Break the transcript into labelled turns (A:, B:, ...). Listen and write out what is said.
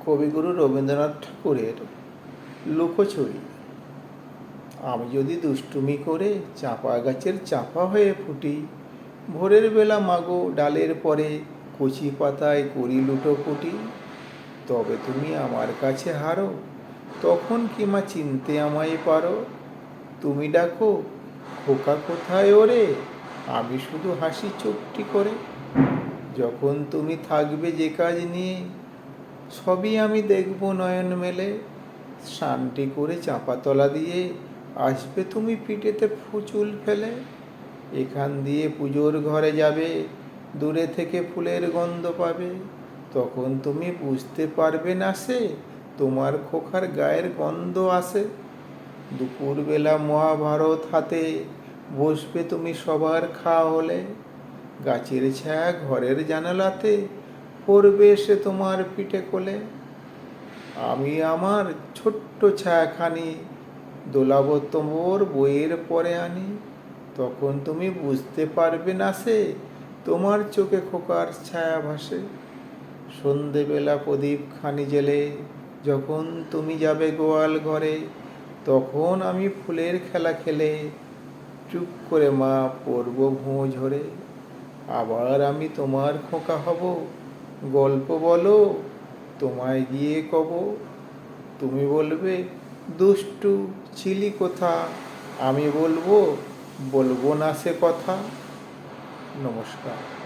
A: কবিগুরু রবীন্দ্রনাথ ঠাকুরের লুকোচুরি। আমি যদি দুষ্টুমি করে চাঁপা গাছের চাপা হয়ে ফুটি, ভোরের বেলা মাগো ডালের পরে কচি পাতায় করি লুটোপুটি, তবে তুমি আমার কাছে হারো, তখন কি মা চিনতে আমায় পারো? তুমি ডাকো, খোকা কোথায় ওরে, আমি শুধু হাসি চুপটি করে। যখন তুমি থাকবে যে কাজ নিয়ে, সবই আমি দেখব নয়ন মেলে। স্নানটি করে চাঁপাতলা দিয়ে আসবে তুমি পিঠেতে ফুচুল ফেলে। এখান দিয়ে পুজোর ঘরে যাবে, দূরে থেকে ফুলের গন্ধ পাবে। তখন তুমি বুঝতে পারবে না সে তোমার খোকার গায়ের গন্ধ আসে। দুপুরবেলা মহাভারত হাতে বসবে তুমি সবার খাওয়া হলে। গাছের ছায়া ঘরের জানালাতে পড়বে এসে তোমার পিঠে কোলে। আমি আমার ছোট্ট ছায়াখানি দোলাবো তোমার বইয়ের পরে আনি। তখন তুমি বুঝতে পারবে না সে তোমার চোখে খোকার ছায়া ভাসে। সন্ধেবেলা প্রদীপ খানি জেলে যখন তুমি যাবে গোয়াল ঘরে, তখন আমি ফুলের খেলা খেলে চুপ করে মা পড়ব ভুঁ ঝরে। আবার আমি তোমার খোকা হব, গল্প বলো তোমায় গিয়ে কব। তুমি বলবে, দুষ্টু ছিলি কোথা, আমি বলবো, বলবো না সে কথা। নমস্কার।